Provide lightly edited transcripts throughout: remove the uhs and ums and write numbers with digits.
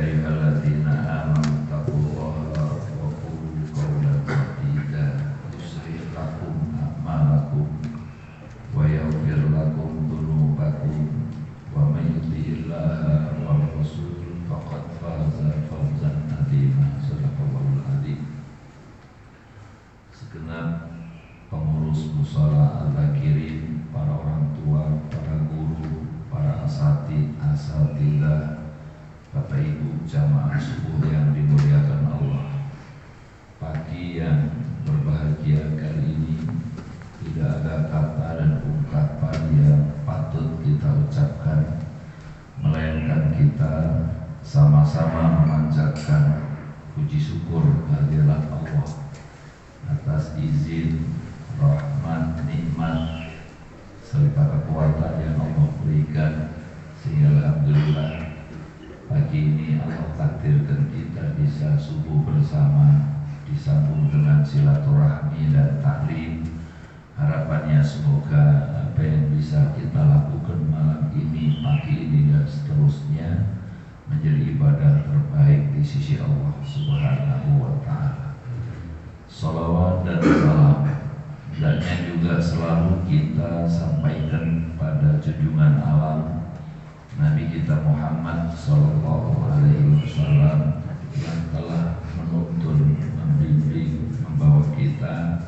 ayyuhalladzina amanu taqullaha wa qulu qawlan sadida yuslih lakum a'malakum wa yaghfir lakum dhunubakum wa may yuti'illaha wa rasulahu faqad faza fawzan 'azima. Shadaqallahul 'azim. Segenap pengurus musala al-zakirin, para orang tua, para guru, para asatidzah, Bapak Ibu jamaah subuh yang dimuliakan Allah. Pagi yang berbahagia kali ini tidak ada kata dan ungkapan yang patut kita ucapkan, melainkan kita sama-sama memanjatkan puji syukur kehadirat Allah atas izin, rahmat, nikmat serta kekuatan yang Allah berikan, sehingga alhamdulillah pagi ini Allah takdirkan kita bisa subuh bersama, disambung dengan silaturahmi dan taklim. Harapannya semoga apa yang bisa kita lakukan malam ini, pagi ini dan seterusnya menjadi ibadah terbaik di sisi Allah Subhanahu wa ta'ala. Salawat dan salam hendaknya juga selalu kita sampaikan pada junjungan alam Nabi kita Muhammad sallallahu alaihi wasallam yang telah menuntun, membimbing, membawa kita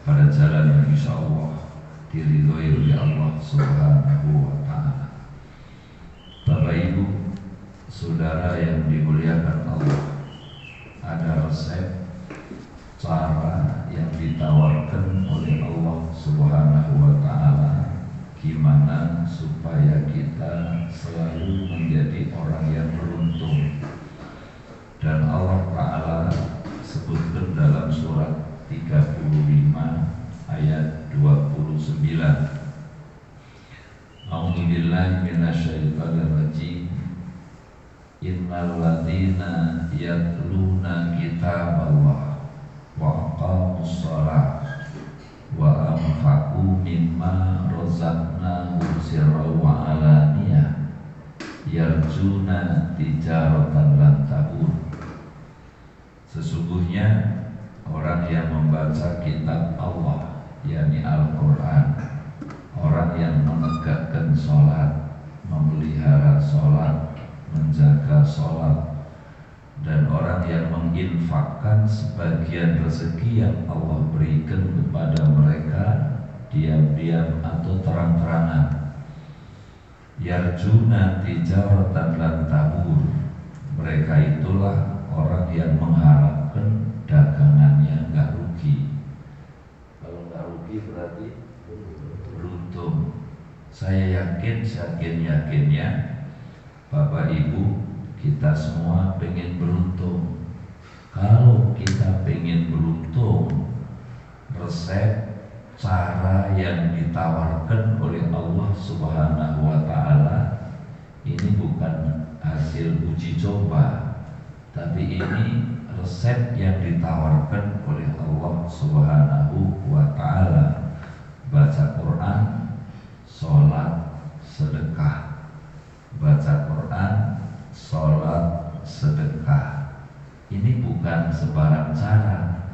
pada jalan yang insyaallah diridhoi oleh Allah Subhanahu wa ta'ala. Bapak Ibu, saudara yang dimuliakan Allah, ada resep cara yang ditawarkan oleh Allah Subhanahu wa ta'ala gimana supaya kita selalu menjadi orang yang beruntung. Dan Allah Ta'ala sebutkan dalam surat 35 ayat 29, A'udzubillahi minasyaitonir rajim. Innal ladzina yatluna kitaballah wa aqamus shalah wa anfaqu mimma razaqnahum sirran wa alaniyah yarjuna tijaratan lan tabur. Sesungguhnya orang yang membaca kitab Allah, yakni Al-Quran, orang yang menegakkan sholat, memelihara sholat, menjaga sholat, dan orang yang menginfakkan sebagian rezeki yang Allah berikan kepada mereka diam-diam atau terang-terangan. Yarjuna tijaratan lan tabur. Mereka itulah orang yang mengharapkan dagangannya nggak rugi. Kalau nggak rugi berarti beruntung. Saya yakinnya Bapak Ibu, kita semua pengen beruntung. Kalau kita pengen beruntung, resep cara yang ditawarkan oleh Allah Subhanahu wa ta'ala ini bukan hasil uji coba, tapi ini resep yang ditawarkan oleh Allah Subhanahu wa ta'ala. Baca Quran, sholat, sedekah. Baca Quran, sholat, sedekah. Ini bukan sebarang cara.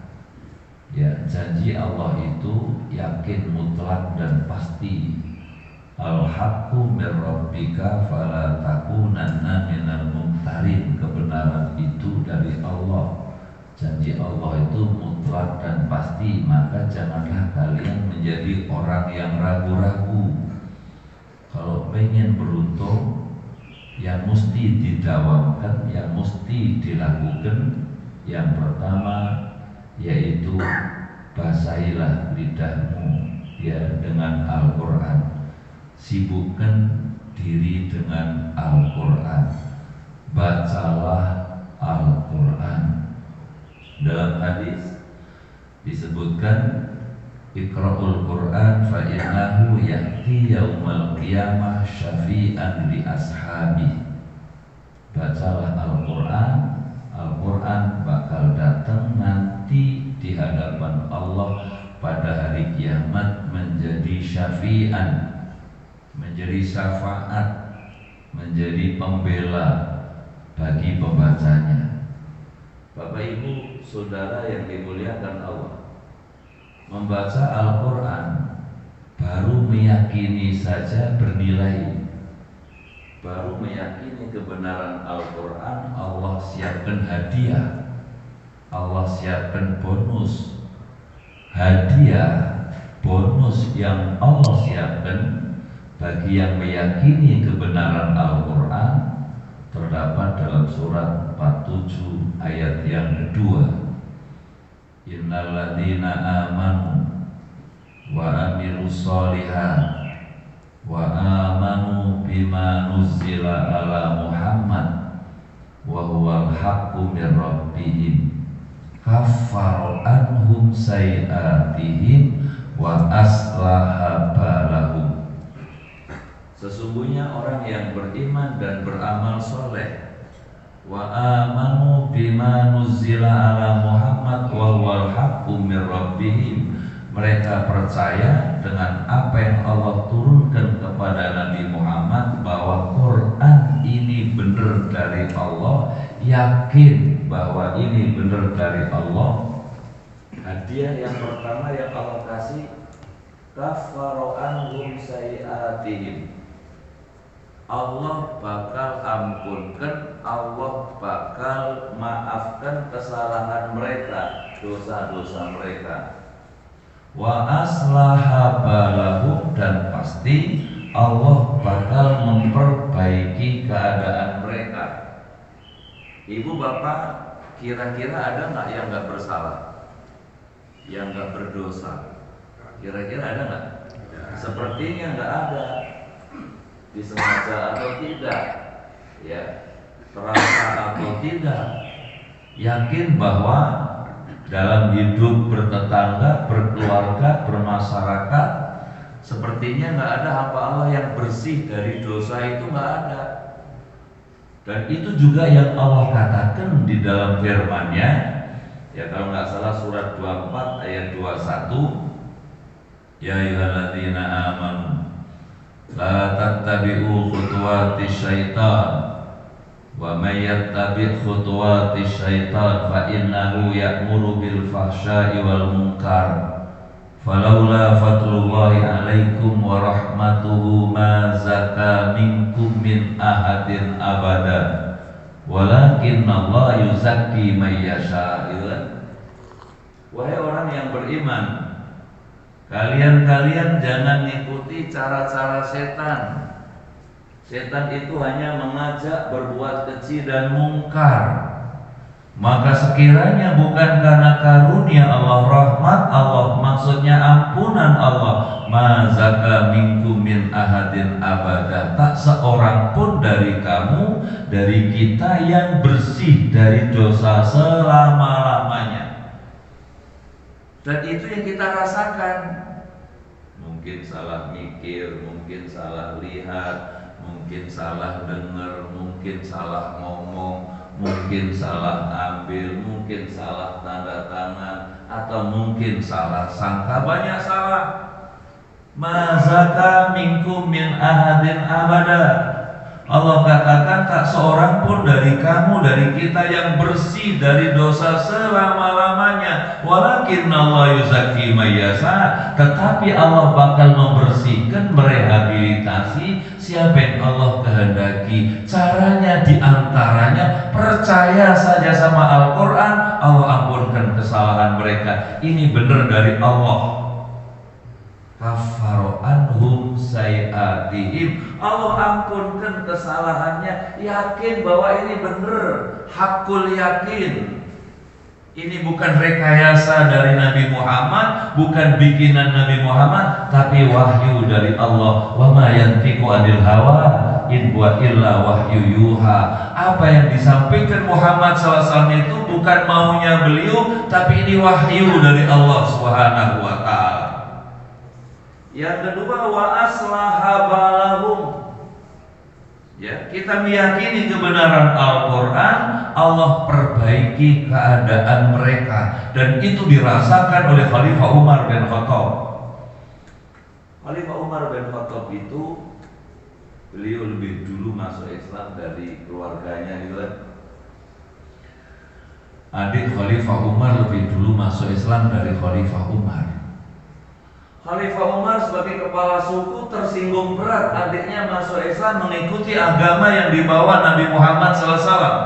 Ya, janji Allah itu yakin, mutlak dan pasti. Al-haqqu mir rabbika fala takunanna minal mumtarin. Kebenaran itu dari Allah. Janji Allah itu mutlak dan pasti, maka janganlah kalian menjadi orang yang ragu-ragu. Kalau pengen beruntung, yang mesti didawamkan, yang mesti dilakukan, yang pertama yaitu basahilah lidahmu ya dengan Al-Quran. Sibukkan diri dengan Al-Quran. Bacalah Al-Quran. Dalam hadis disebutkan, Iqra'ul Quran fa innahu ya'ti yaumal qiyamah syafi'an li ashabi. Bacalah Al-Quran, Al-Quran bakal datang nanti di hadapan Allah pada hari kiamat menjadi syafi'an, menjadi syafaat, menjadi pembela bagi pembacanya. Bapak Ibu Saudara yang dimuliakan Allah, membaca Al-Quran baru meyakini saja bernilai. Baru meyakini kebenaran Al-Quran, Allah siapkan hadiah, Allah siapkan bonus. Hadiah bonus yang Allah siapkan bagi yang meyakini kebenaran Al-Quran terdapat dalam surat 47 ayat yang kedua. Innalladzina amanu wa amilus sholihat wa amanu bima nuzzila ala Muhammad wa huwal haqqu mir rabbihim kaffara anhum sayi'atihim wa aslaha balahum. Sesungguhnya orang yang beriman dan beramal soleh, wa amanu bima nuzzila ala Muhammad wa huwal haqqu mir rabbihim, mereka percaya dengan apa yang Allah turunkan kepada Nabi Muhammad bahwa Quran ini benar dari Allah, yakin bahwa ini benar dari Allah. Hadiah yang pertama yang Allah kasih, kaffara anhum sayi'atihim, Allah bakal ampunkan, Allah bakal maafkan kesalahan mereka, dosa-dosa mereka. Wa aslaha balahum, dan pasti Allah bakal memperbaiki keadaan mereka. Ibu bapak, kira-kira ada nggak yang nggak bersalah, yang nggak berdosa? Kira-kira ada nggak? Sepertinya nggak ada. Disengaja atau tidak, ya, terasa atau tidak, yakin bahwa dalam hidup bertetangga, berkeluarga, bermasyarakat, sepertinya nggak ada hamba Allah yang bersih dari dosa, itu nggak ada. Dan itu juga yang Allah katakan di dalam firman-Nya, ya kalau nggak salah surat 24 ayat 21, ya ayyuhalladzina amanu la tattabi'u khutuwati syaitan wa may yattabi' khutuwati syaitan fa innahu ya'muru bil fahsya'i wal munkar falaula fadlullahi 'alaikum wa rahmatuhu ma zaka minkum min ahadin abada walakinnallaha yuzakki may yasha. Wahai orang yang beriman, kalian jangan mengikuti cara-cara setan. Setan itu hanya mengajak berbuat keji dan mungkar. Maka sekiranya bukan karena karunia Allah, rahmat Allah, maksudnya ampunan Allah, ma zaka minkum min ahadin abada, tak seorang pun dari kamu, dari kita yang bersih dari dosa selama-lamanya. Dan itu yang kita rasakan. Mungkin salah mikir, mungkin salah lihat, mungkin salah dengar, mungkin salah ngomong, mungkin salah ambil, mungkin salah tanda tangan, atau mungkin salah sangka, banyak salah. Ma zaka minkum min ahadin abada. Allah katakan tak seorang pun dari kamu, dari kita yang bersih dari dosa selama-lamanya. Walakinnallaha yuzakki may yasha, tetapi Allah bakal membersihkan, merehabilitasi siapa yang Allah kehendaki. Caranya diantaranya percaya saja sama Al-Quran, Allah ampunkan kesalahan mereka. Ini benar dari Allah. Kaffara anhum sayi'atihim, Allah ampunkan kesalahannya, yakin bahwa ini benar, hakul yakin. Ini bukan rekayasa dari Nabi Muhammad, bukan bikinan Nabi Muhammad, tapi wahyu dari Allah. Wa ma yantiqu anil hawa in huwa illa wahyu yuha. Apa yang disampaikan Muhammad SAW itu bukan maunya beliau, tapi ini wahyu dari Allah Subhanahu wa ta'ala. Yang kedua, wa aslaha balahum. Ya, kita meyakini kebenaran Al-Quran, Allah perbaiki keadaan mereka, dan itu dirasakan oleh Khalifah Umar bin Khattab. Khalifah Umar bin Khattab itu Beliau lebih dulu masuk Islam dari keluarganya gitu kan. Adik Khalifah Umar lebih dulu masuk Islam dari Khalifah Umar. Khalifah Umar sebagai kepala suku tersinggung berat adiknya masuk Islam mengikuti agama yang dibawa Nabi Muhammad SAW.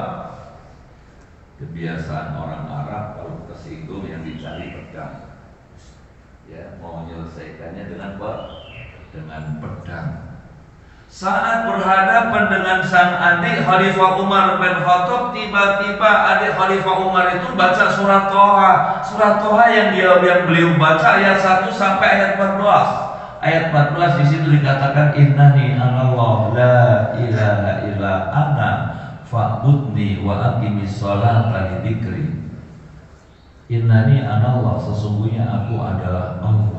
Kebiasaan orang Arab kalau tersinggung yang dicari pedang, ya mau menyelesaikannya dengan pedang. Saat berhadapan dengan sang adik Khalifah Umar bin Khattab, tiba-tiba adik Khalifah Umar itu baca surat Toha. Surat Toha yang beliau baca ayat 1 sampai ayat 14. Ayat 14 di situ dikatakan innani anallah la ilaha illa ana fa'budni wa aqimis sholata li dzikri. Innani anallah, sesungguhnya aku adalah Allah.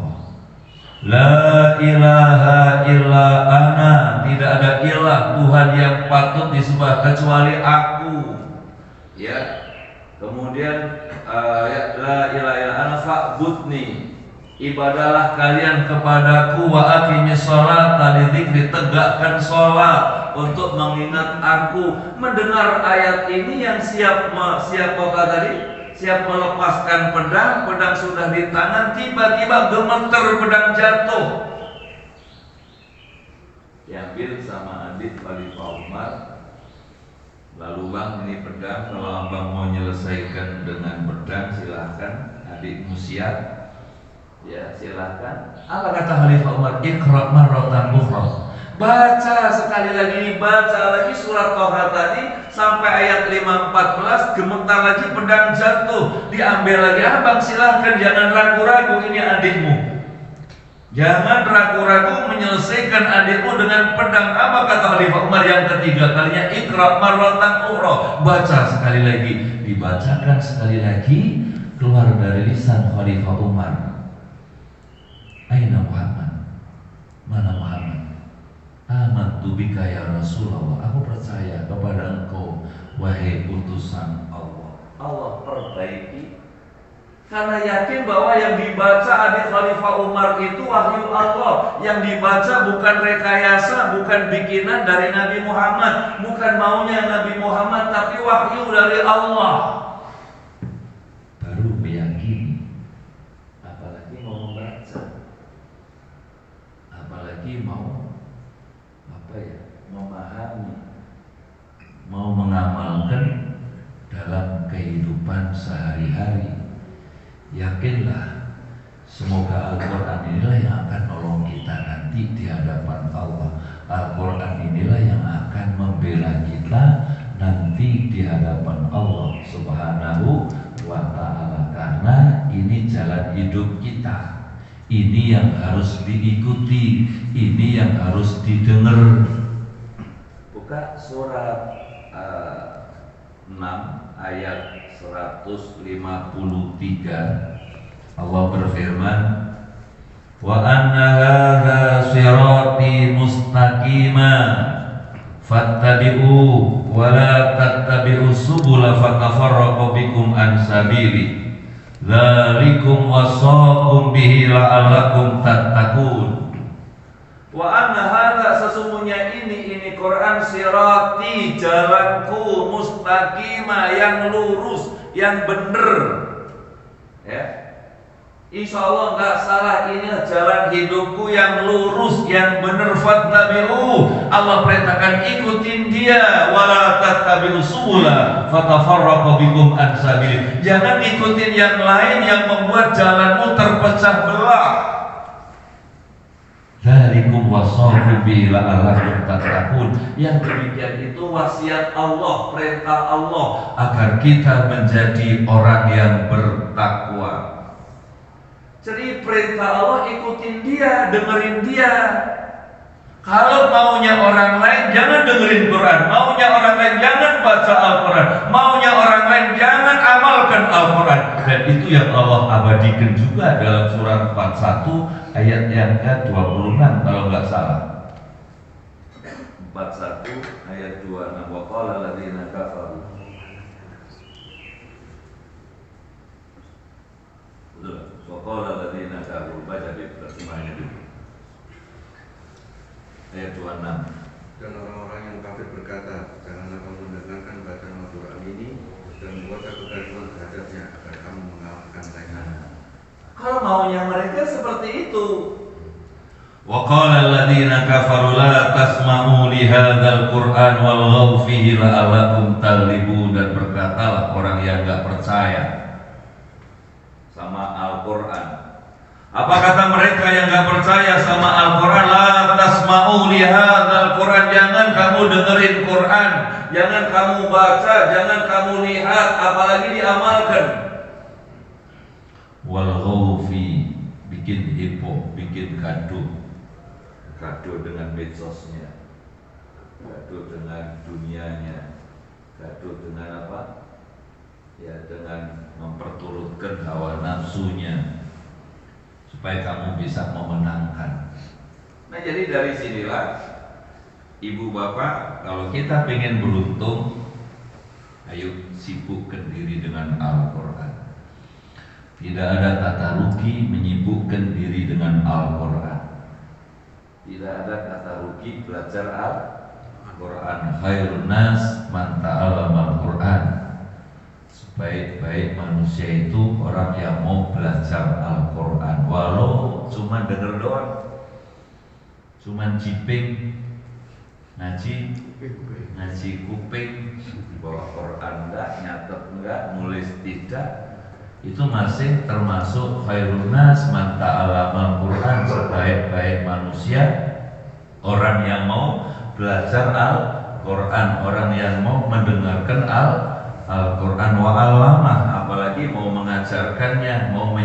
La ilaha illa ana, tidak ada ilah Tuhan yang patut disembah kecuali aku. Ya. Kemudian ya, la ilaha illa ana fa'budni, ibadahlah kalian kepadaku, wa aqimis sholata li dzikri, tegakkan sholat untuk mengingat aku. Mendengar ayat ini yang siap tadi? Siap melepaskan pedang, pedang sudah di tangan, tiba-tiba gemeter pedang jatuh. Diambil sama adik Khalifah Umar. Lalu bang, ini pedang, kalau abang mau menyelesaikan dengan pedang silahkan, adikmu siap. Ya silahkan. Apa kata Khalifah Umar? Iqra marratan ukhra. Baca sekali lagi, baca lagi surat Toha tadi sampai ayat 5:14, gemetar lagi pedang jatuh, diambil lagi. Abang silahkan, jangan ragu-ragu, ini adikmu. Jangan ragu-ragu menyelesaikan adikmu dengan pedang. Apa kata Khalifah Umar yang ketiga kalinya? Iqra marratan ukhra. Baca sekali lagi, dibacakan sekali lagi, keluar dari lisan Khalifah Umar. Aina Muhammad? Mana Muhammad? Amantu bika ya Rasulullah, aku percaya kepada engkau wahai utusan Allah. Allah perbaiki karena yakin bahwa yang dibaca adik Khalifah Umar itu wahyu Allah. Yang dibaca bukan rekayasa, bukan bikinan dari Nabi Muhammad, bukan maunya Nabi Muhammad, tapi wahyu dari Allah. Baru meyakini, apalagi mau membaca, apalagi mau memahami, mau mengamalkan dalam kehidupan sehari-hari. Yakinlah, semoga Al-Quran inilah yang akan nolong kita nanti di hadapan Allah. Al-Quran inilah yang akan membela kita nanti di hadapan Allah Subhanahu wa ta'ala. Karena ini jalan hidup kita, ini yang harus diikuti, ini yang harus didengar. Buka surat 6 ayat 153. Allah berfirman, wa anna hadza sirati mustaqima fattabi'u wa la tattabi'us subula fatafarraqu bikum an sabili dzalikum wasaqum bihi la'allakum tattaqun. Wa anna hadza, sesungguhnya ini Quran, sirati, jalanku, mustaqima, yang lurus, yang benar. Ya, insya Allah nggak salah, ini jalan hidupku yang lurus, yang benar. Fattabi'u, Allah perintahkan ikutin dia. Wala tattabi'us subula fatafarraqu bikum an sabili, jangan ikutin yang lain yang membuat jalanmu terpecah belah. Dzalikum wasaqu bihi la'allakum tattaqun. Yang demikian itu wasiat Allah, perintah Allah agar kita menjadi orang yang bertakwa. Jadi perintah Allah ikutin dia, dengerin dia. Kalau maunya orang lain jangan dengerin Quran, maunya orang lain jangan baca Al-Quran, maunya orang lain jangan amalkan Al-Quran. Dan itu yang Allah abadikan juga dalam surat 41 ayat yang ke-26 kalau nggak salah. 41 ayat 26. Wa qala alladziina kafaru. Wa qala alladziina kafaru, baca di terjemahannya dulu. Ayat 26. maunya mereka seperti itu. Wa qala alladziina kafaru la tasma'u li hadzal qur'an walghaw fihi la'allakum taghlibun, dan berkatalah orang yang enggak percaya sama Al-Qur'an. Apa kata mereka yang enggak percaya sama Al-Qur'an? La tasma'u li hadzal qur'an, jangan kamu dengerin Qur'an, jangan kamu baca, jangan kamu lihat, apalagi diamalkan. Walghaw fi, bikin heboh, bikin gaduh dengan medsosnya, gaduh dengan dunianya, gaduh dengan apa? Ya, dengan memperturutkan hawa nafsunya supaya kamu bisa memenangkan. Nah, jadi dari sinilah ibu bapak, kalau kita pengen beruntung, ayo sibukkan diri dengan Al-Quran. Tidak ada kata rugi menyibukkan diri dengan Al-Quran. Tidak ada kata rugi belajar Al-Quran. Khairun nas man ta'allama Al-Quran. Sebaik-baik manusia itu orang yang mau belajar Al-Quran, walau cuma denger doang, cuma jiping, ngaji kuping, bawa Quran enggak, nyatet enggak, nulis tidak, itu masih termasuk khairun nas man ta'allama Al-Quran. Sebaik-baik manusia orang yang mau belajar Al-Quran, orang yang mau mendengarkan Al-Quran wa allamah, apalagi mau mengajarkannya, mau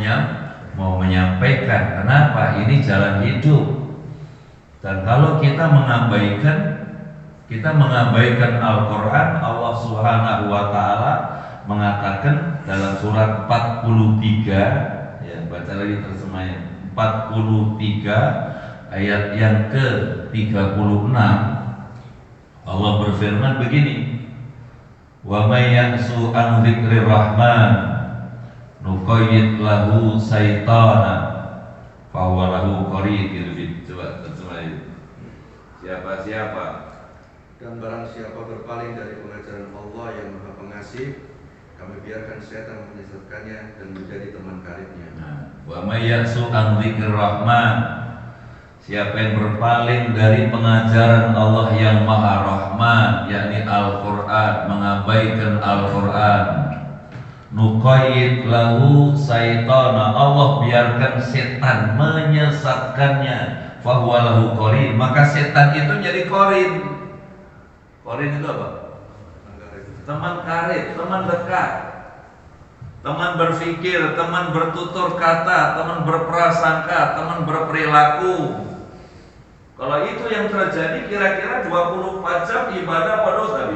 menyampaikan. Kenapa? Ini jalan hidup. Dan kalau kita mengabaikan Al-Quran, Allah Subhanahu wa taala mengatakan dalam surat 43, ya, baca lagi terjemahnya, 43 ayat yang ke-36, Allah berfirman begini: wa may ya'su an dzikrir rahman nuqayyid lahu syaitana fa huwa lahu qarinun. Coba terjemahin. Siapa dan barang siapa berpaling dari pengajaran Allah yang Maha Pengasih, kami biarkan setan menyesatkannya dan menjadi teman karibnya. Wa may ya'su an dzikrir rahman, siapa yang berpaling dari pengajaran Allah yang Maha Rahman, yakni Al-Quran, mengabaikan Al-Quran, nuqayyid lahu syaitana, Allah biarkan setan menyesatkannya, fahuwa lahu qarin, maka setan itu jadi qarin. Qarin itu apa? Teman karib, teman dekat, teman berpikir, teman bertutur kata, teman berprasangka, teman berperilaku. Kalau itu yang terjadi, kira-kira 24 jam ibadah apa dosa?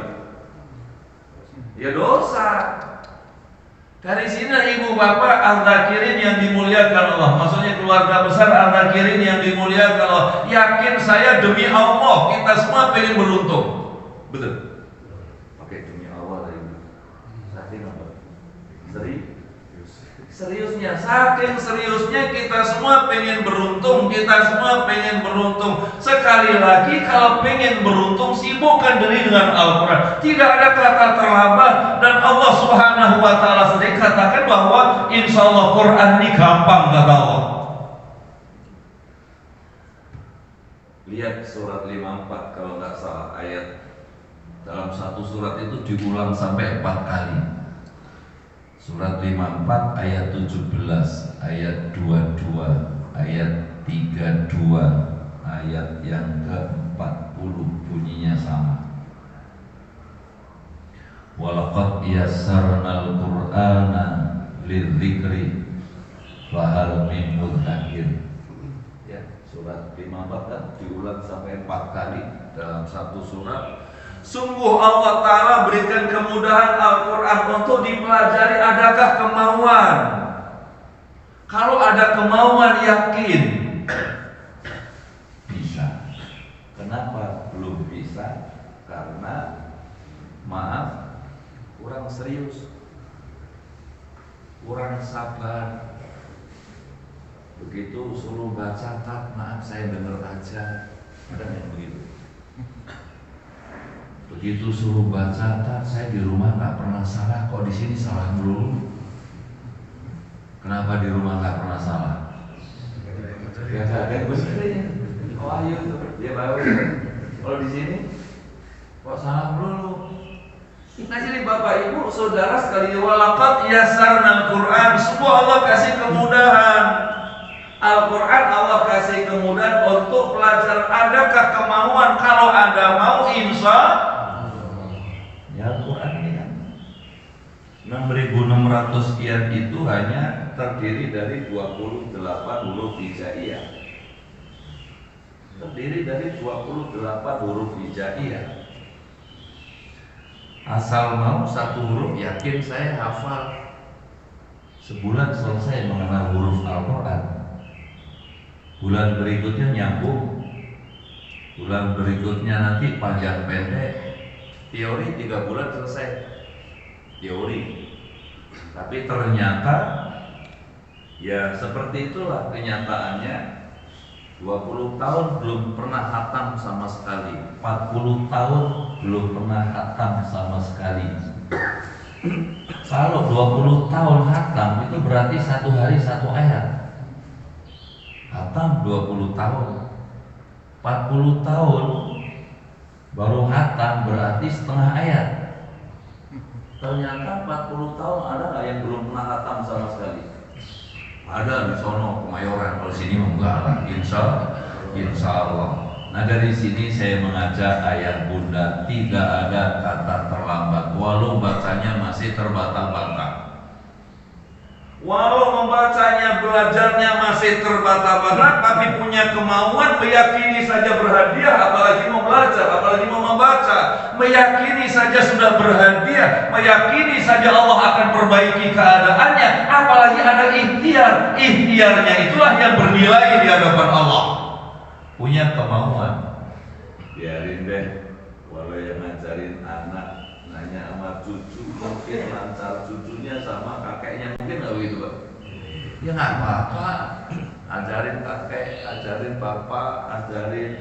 Ya dosa. Dari sini ibu bapak al-zakirin yang dimuliakan Allah, maksudnya keluarga besar al-zakirin yang dimuliakan Allah, yakin saya demi Allah kita semua pengen beruntung. Betul? Pakai demi Allah tadi. Saking apa? Seriusnya, saking seriusnya kita semua pengen beruntung, Sekali lagi, kalau pengen beruntung, sibukkan diri dengan Al-Quran. Tidak ada kata terlambat, dan Allah Subhanahu wa taala sendiri katakan bahwa insya Allah Quran ini gampang, kata Allah. Lihat surat 54 kalau nggak salah, ayat dalam satu surat itu diulang sampai 4 kali. Surat 54 ayat 17, ayat 22, ayat 32, ayat yang ke-40 bunyinya sama. Walaqad yassarnal Qur'ana lidzikri fahal min mudzakir. Ya, surat 54 kan diulang sampai 4 kali dalam satu surat. Sungguh Allah Ta'ala berikan kemudahan Al-Quran untuk dipelajari. Adakah kemauan? Kalau ada kemauan, yakin bisa. Kenapa belum bisa? Karena maaf, kurang serius, kurang sabar. Begitu suruh baca, maaf saya dengar aja. Ada yang begitu. Begitu suruh baca, saya di rumah nggak pernah salah, kok di sini salah dulu. Kenapa di rumah nggak pernah salah? Ya ada yang besarnya. Oh ayo tuh, dia baru. Kalau di sini kok salah melulu? Nah jadi Bapak Ibu Saudara sekalian, walaqad yassarnal Quran, semua Allah kasih kemudahan. Al-Quran Allah kasih kemudahan untuk pelajar. Adakah kemauan? Kalau Anda mau, insya ya Al-Quran ini kan 6.600 sekian itu hanya terdiri dari 28 huruf hijaiyah. Terdiri dari 28 huruf hijaiyah. Asal mau satu huruf, yakin saya hafal. Sebulan selesai mengenal huruf Al-Quran. Bulan berikutnya nyambung. Bulan berikutnya nanti panjang pendek. Teori 3 bulan selesai. Teori. Tapi ternyata ya seperti itulah kenyataannya. 20 tahun belum pernah khatam sama sekali. 40 tahun belum pernah khatam sama sekali. Kalau 20 tahun khatam itu berarti satu hari satu ayat. Khatam 20 tahun. 40 tahun baru khatam berarti setengah ayat. Ternyata 40 tahun ada nggak yang belum pernah khatam sama sekali? Ada di sono Kemayoran, kalau sini enggak lah, insya Allah. Nah dari sini saya mengajak ayah bunda, tidak ada kata terlambat, walau bacanya masih terbata-bata. Walau membacanya, belajarnya masih terbata-bata, tapi punya kemauan, meyakini saja berhadiah, apalagi mau belajar, apalagi mau membaca. Meyakini saja sudah berhadiah, meyakini saja Allah akan perbaiki keadaannya, apalagi ada ikhtiar. Ikhtiarnya itulah yang bernilai di hadapan Allah. Punya kemauan, biarin deh, walau yang ngajarin anak nanya sama cucu, mungkin lancar cucunya sama kakeknya, mungkin nggak begitu Pak? Ya nggak apa-apa, ajarin kakek, ajarin bapak, ajarin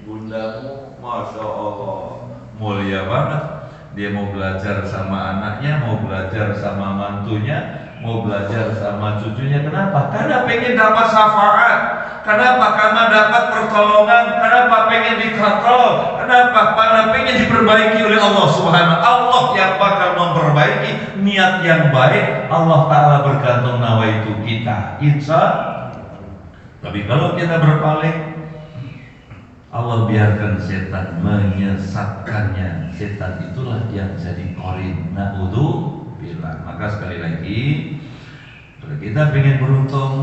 bundamu, masya Allah mulia banget. Dia mau belajar sama anaknya, mau belajar sama mantunya, mau belajar sama cucunya. Kenapa? Karena pengen dapat syafaat. Kenapa? Karena dapat pertolongan. Kenapa? Pengen dikatrol. Kenapa? Karena pengen diperbaiki oleh Allah Subhanahu. Allah yang bakal memperbaiki. Niat yang baik Allah Ta'ala bergantung nawaitu kita, insya. Tapi kalau kita berpaling, Allah biarkan setan menyesatkannya. Setan itulah yang jadi korin. Na'udzubillah. Maka sekali lagi, kalau kita pengen beruntung,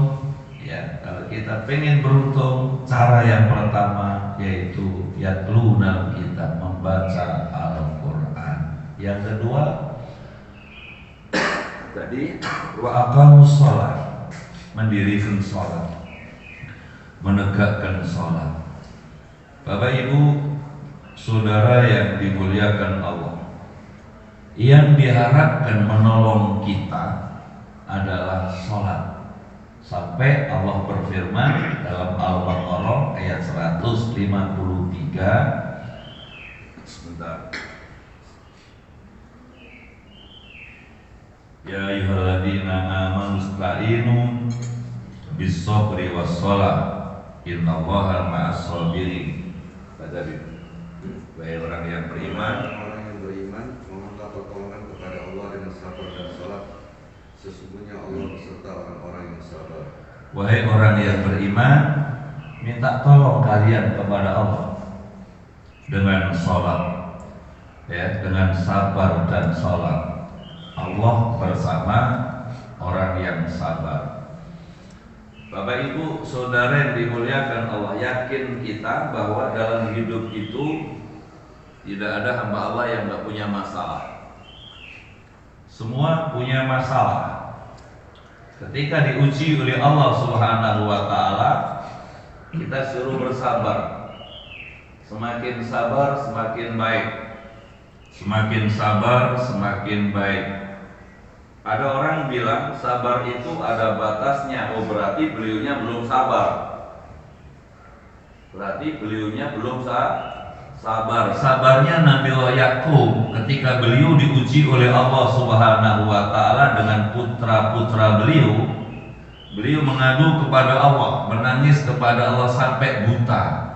ya, kalau kita pengen beruntung, cara yang pertama yaitu yatlunal kitab, membaca Al-Quran. Yang kedua, tadi wa aqamus shalah, mendirikan sholat, menegakkan sholat. Bapak Ibu Saudara yang dimuliakan Allah, yang diharapkan menolong kita adalah sholat. Sampai Allah berfirman dalam Al-Baqarah ayat 153. Sebentar. Ya ayyuhalladzina amanu ista'inu bis-sabri was-shalah innallaha ma'as sabirin. Tadi, wahai orang yang beriman, meminta pertolongan kepada Allah dengan sabar dan salat. Sesungguhnya Allah beserta orang-orang yang sabar. Wahai orang yang beriman, minta tolong kalian kepada Allah dengan salat, ya, dengan sabar dan salat. Allah bersama orang yang sabar. Bapak Ibu Saudara yang dimuliakan Allah, yakin kita bahwa dalam hidup itu tidak ada hamba Allah yang tidak punya masalah. Semua punya masalah. Ketika diuji oleh Allah Subhanahu wa Ta'ala, kita suruh bersabar. Semakin sabar semakin baik. Semakin sabar semakin baik. Ada orang bilang sabar itu ada batasnya. Oh, berarti beliaunya belum sabar. Berarti beliaunya belum sabar. Sabarnya Nabiullah Yakub ketika beliau diuji oleh Allah Subhanahu wa Ta'ala dengan putra-putra beliau. Beliau mengadu kepada Allah, menangis kepada Allah sampai buta.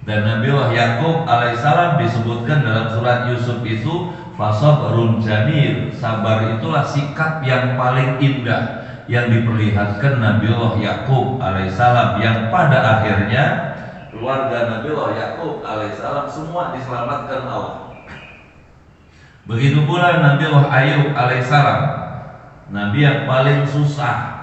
Dan Nabiullah Yakub alaihissalam disebutkan dalam surat Yusuf itu fasabrun jamil, sabar itulah sikap yang paling indah yang diperlihatkan Nabiullah Yakub alaihissalam, yang pada akhirnya keluarga Nabiullah Yakub alaihissalam semua diselamatkan Allah. Begitu pula Nabiullah Ayub alaihissalam, nabi yang paling susah,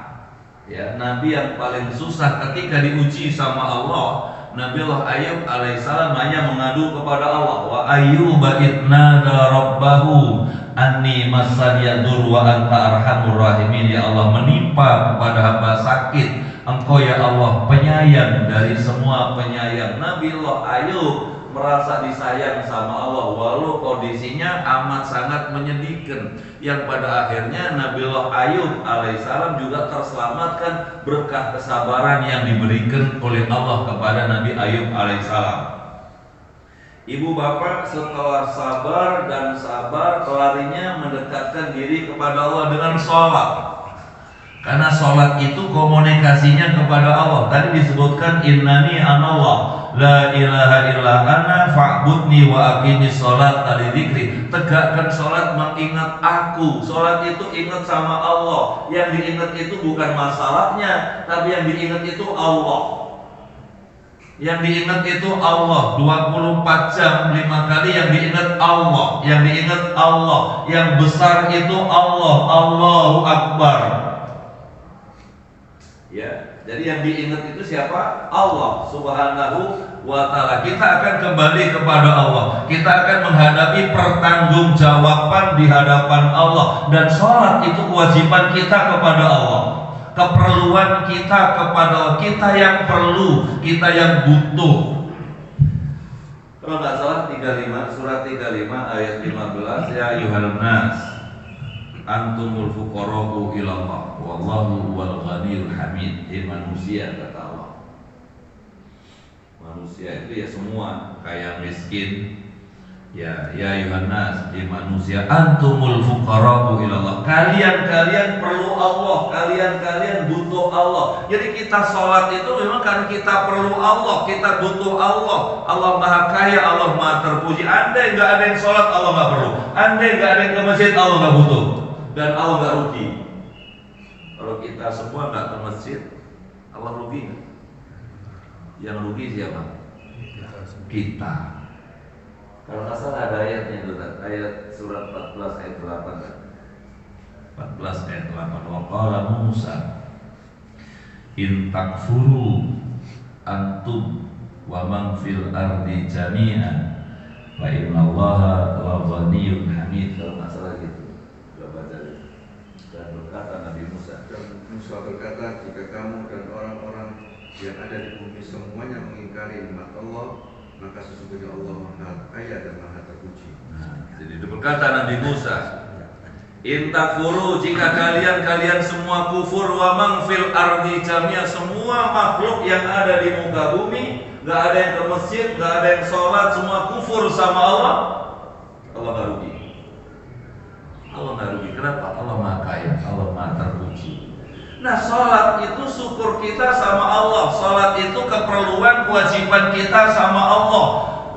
ya, nabi yang paling susah ketika diuji sama Allah. Nabiullah Ayub alaihissalam hanya mengadu kepada Allah. Wa ayyuba idnada rabbahu anni massaniyadur wa anta arhamur rahimin. Ya Allah, menimpa kepada hamba sakit, Engkau ya Allah penyayang dari semua penyayang. Nabiullah Ayub merasa disayang sama Allah walau kondisinya amat sangat menyedihkan, yang pada akhirnya Nabiullah Ayub alaihissalam juga terselamatkan berkah kesabaran yang diberikan oleh Allah kepada Nabi Ayub alaihissalam. Ibu bapak setelah sabar dan sabar, larinya mendekatkan diri kepada Allah dengan sholat, karena sholat itu komunikasinya kepada Allah. Tadi disebutkan innani anallah la ilaha illa ana fa'budni wa aqimis sholat lidzikri. Tegakkan sholat mengingat aku. Sholat itu ingat sama Allah. Yang diingat itu bukan masalahnya, tapi yang diingat itu Allah. Yang diingat itu Allah 24 jam 5 kali yang diingat Allah. Yang diingat Allah. Yang besar itu Allah. Allahu Akbar. Ya, jadi yang diingat itu siapa? Allah Subhanahu wa ta'ala. Kita akan kembali kepada Allah. Kita akan menghadapi pertanggungjawaban di hadapan Allah. Dan sholat itu kewajiban kita kepada Allah, keperluan kita kepada Allah. Kita yang perlu, kita yang butuh. Kalau nggak salah 35, surat 35 ayat 15, ya ayyuhan nas antumul fuqara'u ilallah wallahu huwal ghaniyul hamid. Manusia, kata Allah, manusia itu ya semua, kaya miskin, ya ayyuhan nas, manusia antumul fuqara'u ilallah, kalian perlu Allah, kalian butuh Allah. Jadi kita sholat itu memang karena kita perlu Allah, kita butuh Allah. Allah maha kaya, Allah maha terpuji. Andai nggak ada yang sholat, Allah nggak perlu. Andai nggak ada yang ke masjid, Allah nggak butuh. Dan Allah nggak rugi. Kalau kita semua nggak ke masjid, Allah rugi nggak? Yang rugi siapa? Kita. Kalau nggak salah ada ayatnya itu, ayat surat 14 ayat 8. 14 ayat 8. Wa qala Musa in takfuru antum wa man fil ardi jami'an fa innallaha la ghaniyyun hamid. Kalau nggak salah gitu. Dan berkata Nabi Musa, dan Musa berkata, jika kamu dan orang-orang yang ada di bumi semuanya mengingkari nikmat Allah, maka sesungguhnya Allah maha kaya dan maha terpuji. Jadi berkata Nabi Musa, in takfuru, jika kalian semua kufur, wa man fil ardi jami'a, semua makhluk yang ada di muka bumi, nggak ada yang ke masjid, nggak ada yang sholat, semua kufur sama Allah, Allah nggak rugi. Allah nggak rugi. Kenapa? Allah maha kaya, Allah maha terpuji. Nah, sholat itu syukur kita sama Allah. Sholat itu keperluan, kewajiban kita sama Allah.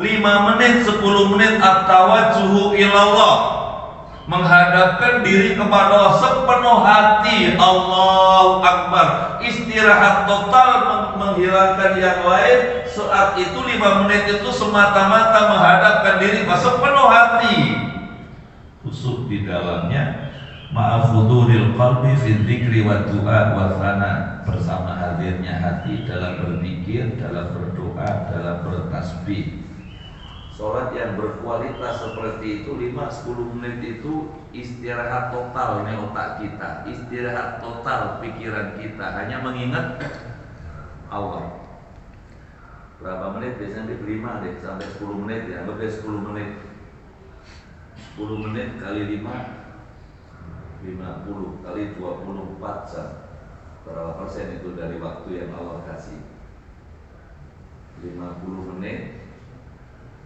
5 menit, 10 menit at-tawajjuhu ilallah, menghadapkan diri kepada Allah sepenuh hati. Allahu Akbar. Istirahat total, menghilangkan yang lain. Saat itu 5 menit itu semata-mata menghadapkan diri sepenuh hati, khusyuk di dalamnya, ma'afuduril qalbi fi dzikri wa du'a wa thana, bersama hadirnya hati dalam berzikir, dalam berdoa, dalam bertasbih. Sholat yang berkualitas seperti itu 5-10 menit itu istirahat total nih otak kita, istirahat total pikiran kita, hanya mengingat Allah. Berapa menit biasanya? 5 deh sampai 10 menit ya, lebih 10 menit. 10 menit kali 5 50 kali 24 jam. Berapa persen itu dari waktu yang Allah kasih? 50 menit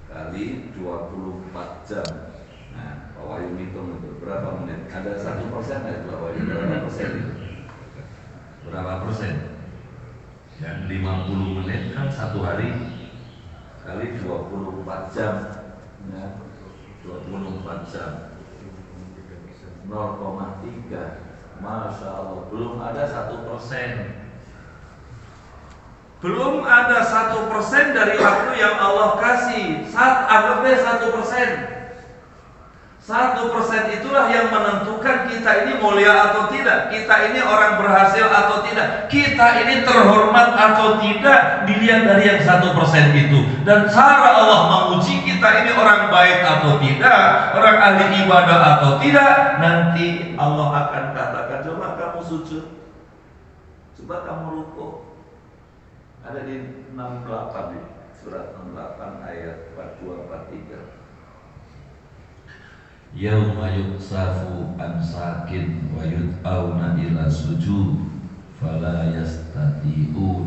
kali 24 jam. Nah, Pak Wahyu hitung itu berapa menit? Ada 1% nggak Pak Wahyu? Berapa persen itu? berapa persen? Yang 50 menit kan satu hari kali 24 jam ya, 24 jam 0,3. Masya Allah, belum ada 1%. Belum ada 1% dari waktu yang Allah kasih. Anggapnya 1%. 1% itulah yang menentukan kita ini mulia atau tidak, kita ini orang berhasil atau tidak, kita ini terhormat atau tidak, dilihat dari yang 1% itu. Dan cara Allah menguji kita ini orang baik atau tidak, orang ahli ibadah atau tidak, nanti Allah akan katakan, coba kamu sujud, coba kamu rukuk. Ada di 68 di surat 68 ayat 42 43. Yauma yuksafu an sakin wa yud'auna ila sujud fala yastati'un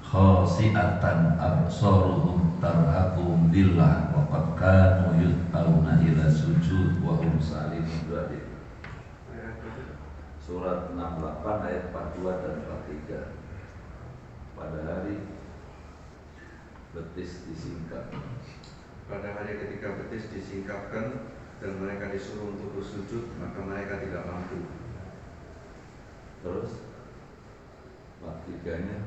khasi'atan absaruhum tarhaquhum dhillah wa qad kanu yud'auna ila sujud wa hum salimun. Surat 68 ayat 42 dan 43. Pada hari betis disingkap. Pada hari ketika betis disingkapkan dan mereka disuruh untuk bersujud, maka mereka tidak mampu. Terus bab 3-nya,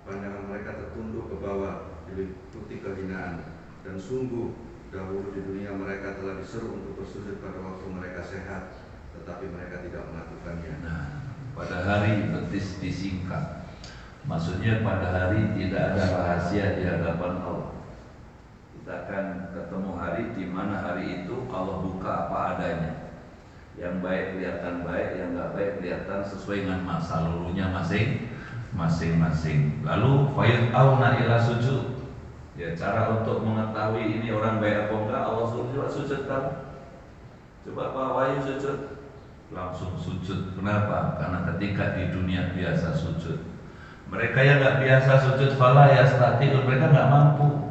pandangan mereka tertunduk ke bawah, diliputi kehinaan. Dan sungguh dahulu di dunia mereka telah diseru untuk bersujud pada waktu mereka sehat, tetapi mereka tidak melakukannya. Nah, pada hari betis disingkap, maksudnya pada hari tidak ada rahasia di hadapan Allah. Kita akan ketemu hari di mana hari itu Allah buka apa adanya. Yang baik kelihatan baik, yang nggak baik kelihatan sesuai dengan masa lalunya masing-masing. Lalu fayud'auna ila sujud. Ya, cara untuk mengetahui ini orang baik apa enggak, Allah suruh coba sujud kamu. Coba Pak Wahyu sujud. Langsung sujud. Kenapa? Karena ketika di dunia biasa sujud, mereka yang nggak biasa sujud fala yastati'un, mereka nggak mampu.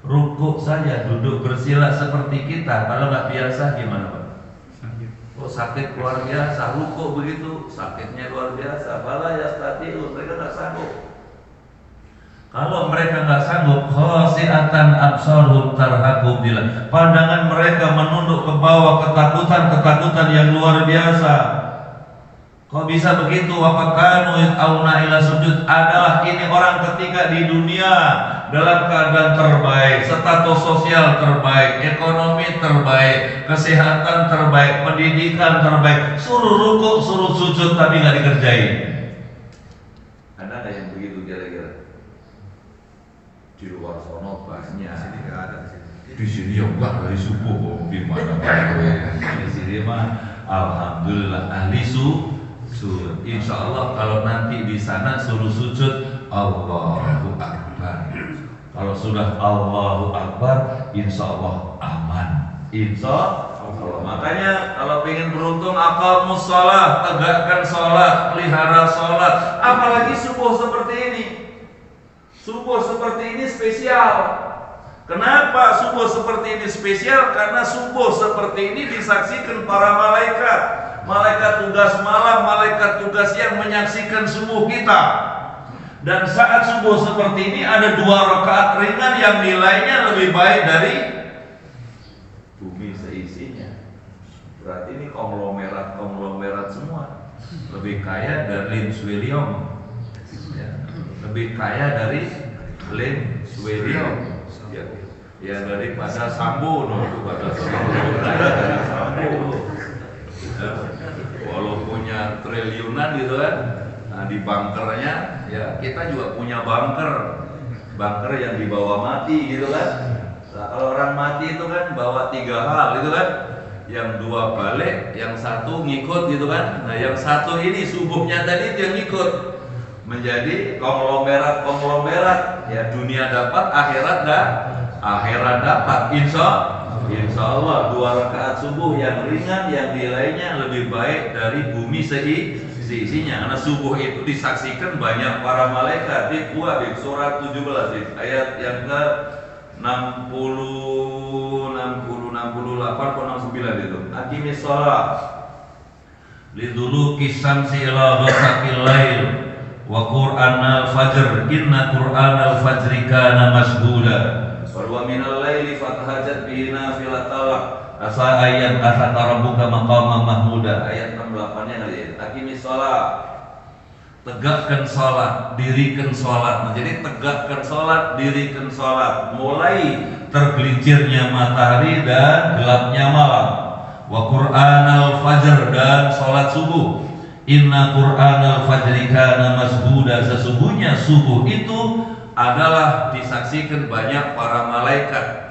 Rukuk saja, duduk bersila seperti kita, kalau nggak biasa gimana Pak? Oh sakit luar biasa, rukuk begitu, sakitnya luar biasa. Fala yastati'un, mereka nggak sanggup. Kalau mereka nggak sanggup, khasi'atan absaruhum tarhaquhum dhillah, pandangan mereka menunduk ke bawah, ketakutan yang luar biasa. Kok bisa begitu? Wa kanu yud'auna ila sujud, adalah ini orang ketika di dunia dalam keadaan terbaik, status sosial terbaik, ekonomi terbaik, kesehatan terbaik, pendidikan terbaik, suruh rukuk, suruh sujud tapi nggak dikerjain. Ada nggak yang begitu kira-kira? Di luar sono banyak. Sini nggak ada Di sini ya enggak, dari subuh kok gimana Pak? Di sini mah alhamdulillah ahli sujud. Insya Allah kalau nanti di sana suruh sujud Allahu Akbar. Kalau sudah Allahu Akbar, insya Allah aman. Insya Allah. Makanya kalau ingin beruntung, aqamus shalah, tegakkan sholat, pelihara sholat. Apalagi subuh seperti ini. Subuh seperti ini spesial. Kenapa subuh seperti ini spesial? Karena subuh seperti ini disaksikan para malaikat. Malaikat tugas malam, malaikat tugas siang menyaksikan subuh kita. Dan saat subuh seperti ini ada 2 rakaat ringan yang nilainya lebih baik dari bumi seisinya. Berarti ini konglomerat semua. Lebih kaya dari Lin Swiliong, ya. Lebih kaya dari Lin Swiliong, ya daripada Sambo, pada Sambo. Ya, walau punya triliunan gitu kan. Nah, di bunkernya ya kita juga punya bunker yang dibawa mati gitu kan. Nah, kalau orang mati itu kan bawa 3 hal gitu kan, yang 2 balik, yang 1 ngikut gitu kan. Nah yang 1 ini subuhnya tadi itu yang ngikut, menjadi konglomerat ya, dunia dapat akhirat dapat. Insya Allah 2 rakaat subuh yang ringan yang nilainya lebih baik dari bumi seisinya. Karena subuh itu disaksikan banyak para malaikat. Di surat 17 ayat yang ke 60, 68 atau 69 itu. Aqimis shalah liduluki syamsi ila ghasaqil lail wa qur'anal fajr inna qur'anal fajri kana mashhuda wa minal laili fatahajjat bihi nafilatan asa ayat asaka rabbuka maqama mahmuda. Ayat 68 nya kali ya. Aqimis shalah, tegakkan salat, dirikan salat. Jadi tegakkan salat, dirikan salat mulai tergelincirnya matahari dan gelapnya malam. Wa qur'anal fajr, dan salat subuh. Inna qur'anal fajri kana mashhuda, sesungguhnya subuh itu adalah disaksikan banyak para malaikat.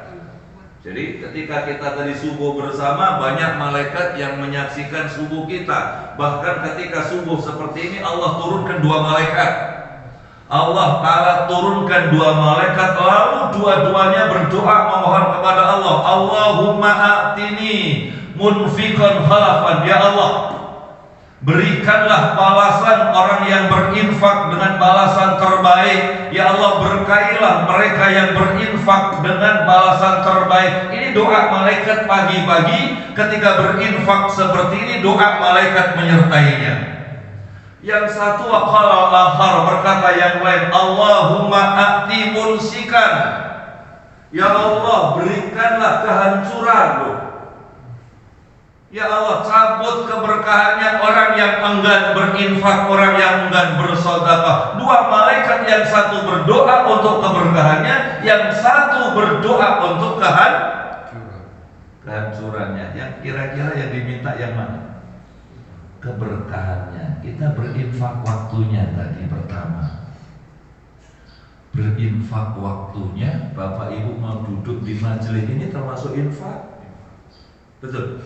Jadi ketika kita tadi subuh bersama, banyak malaikat yang menyaksikan subuh kita. Bahkan ketika subuh seperti ini, Allah turunkan 2 malaikat. Allah Ta'ala turunkan 2 malaikat, lalu dua-duanya berdoa memohon kepada Allah, Allahumma a'tini munfiqan khalafan, ya Allah, berikanlah balasan orang yang berinfak dengan balasan terbaik. Ya Allah, berkailah mereka yang berinfak dengan balasan terbaik. Ini doa malaikat pagi-pagi ketika berinfak seperti ini, doa malaikat menyertainya. Yang satu waqala al-akhar, berkata yang lain, Allahumma a'ti munsikan, ya Allah, berikanlah kehancuran. Ya Allah, cabut keberkahannya orang yang enggan berinfak, orang yang enggan bersedekah. 2 malaikat, yang satu berdoa untuk keberkahannya, yang satu berdoa untuk kehancurannya. Yang kira-kira yang diminta yang mana? Keberkahannya. Kita berinfak waktunya tadi pertama. Berinfak waktunya, Bapak Ibu mau duduk di majelis ini termasuk infak. Betul.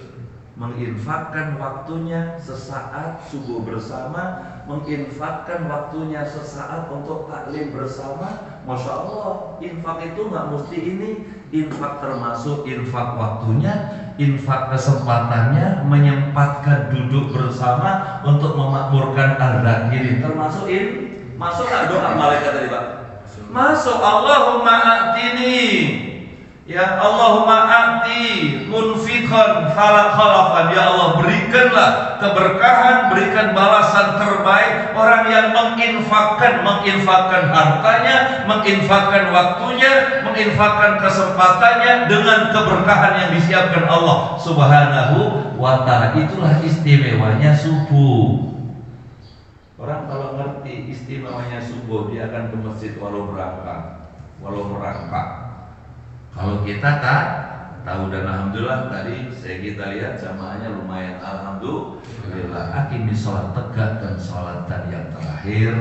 Menginfakkan waktunya sesaat subuh bersama, menginfakkan waktunya sesaat untuk taklim bersama. Masya Allah, infak itu nggak mesti ini. Infak termasuk infak waktunya, infak kesempatannya, menyempatkan duduk bersama untuk memakmurkan ardh kiri, termasuk masuk nggak doa malaikat tadi Pak? Masuk. Allahumma a'tini, ya Allahumma a'ti munfiqan khalafan, ya Allah, berikanlah keberkahan, berikan balasan terbaik orang yang menginfakkan hartanya, menginfakkan waktunya, menginfakkan kesempatannya dengan keberkahan yang disiapkan Allah Subhanahu wa ta'ala. Itulah istimewanya subuh. Orang kalau ngerti istimewanya subuh, dia akan ke masjid walau merangkak. Kalau kita tak tahu, dan alhamdulillah tadi kita lihat jamaahnya lumayan, alhamdulillah. Aqimis sholat, tegakkan sholatan yang terakhir.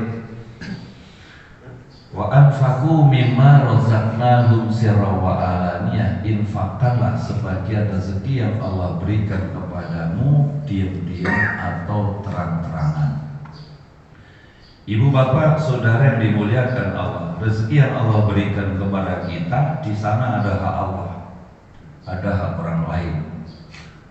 Wa anfaqu mimma razaqnahum sirra wa alaniyah, infakkanlah sebagian rezeki yang Allah berikan kepadamu diam-diam atau terang-terangan. Ibu bapak saudara yang dimuliakan Allah, rezeki yang Allah berikan kepada kita, di sana ada hak Allah, ada hak orang lain.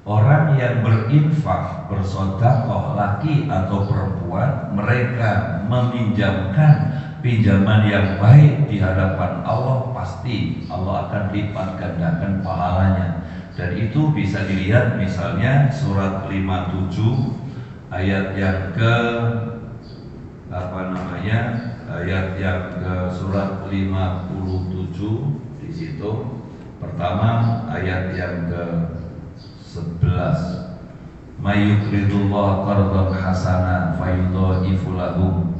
Orang yang berinfak, bersedekah, laki atau perempuan, mereka meminjamkan pinjaman yang baik di hadapan Allah, pasti Allah akan lipat gandakan pahalanya. Dan itu bisa dilihat misalnya surat 57 ayat yang ke ayat yang ke surat 57 di situ. Pertama ayat yang ke 11, Mayyukridullah qardan hasana fayudha'ifu lahum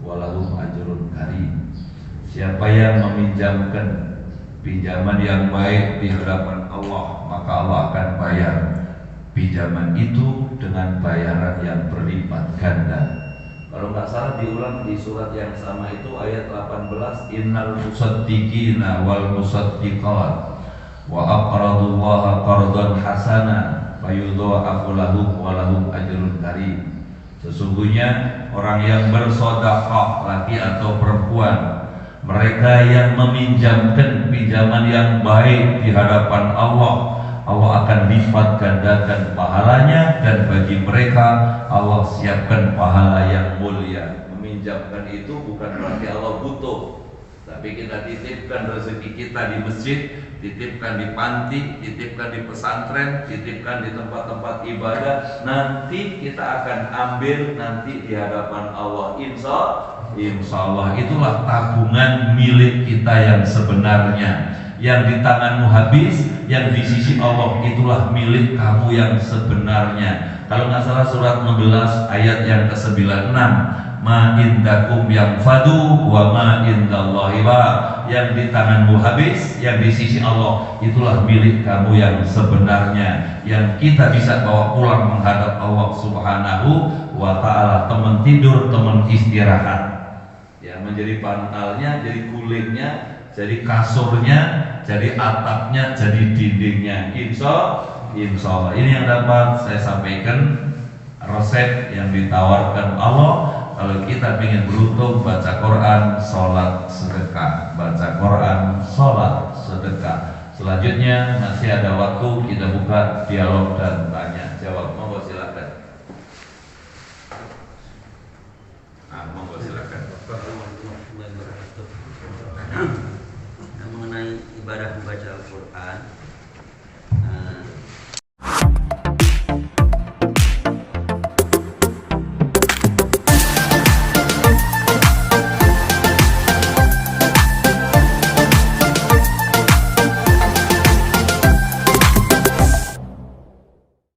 walahum ajrun karim. Siapa yang meminjamkan pinjaman yang baik di hadapan Allah, maka Allah akan bayar pinjaman itu dengan bayaran yang berlipat ganda. Kalau nggak salah diulang di surat yang sama itu ayat 18, innal musaddiqina wal musaddiqat wa aqradullaha qardan hasana fayudha'ifu lahum wa lahum ajrun karim. Sesungguhnya orang yang bersedekah, laki atau perempuan, mereka yang meminjamkan pinjaman yang baik di hadapan Allah, Allah akan lipat gandakan pahalanya, dan bagi mereka Allah siapkan pahala yang mulia. Meminjamkan itu bukan berarti Allah butuh. Tapi kita titipkan rezeki kita di masjid, titipkan di panti, titipkan di pesantren, titipkan di tempat-tempat ibadah. Nanti kita akan ambil nanti di hadapan Allah. Insya Allah itulah tabungan milik kita yang sebenarnya. Yang di tanganmu habis, yang di sisi Allah itulah milik kamu yang sebenarnya. Kalau nggak salah surat 16 ayat yang ke-96. Ma indakum yang fadu wa ma indallahi wa, yang di tanganmu habis, yang di sisi Allah itulah milik kamu yang sebenarnya, yang kita bisa bawa pulang menghadap Allah Subhanahu wa ta'ala. Teman tidur, teman istirahat, ya, menjadi bantalnya, jadi gulingnya, jadi kasurnya, jadi atapnya, jadi dindingnya. Insya Allah ini yang dapat saya sampaikan, resep yang ditawarkan Allah. Kalau kita ingin beruntung, baca Quran, sholat, sedekah. Baca Quran, sholat, sedekah. Selanjutnya masih ada waktu, kita buka dialog dan tanya jawab.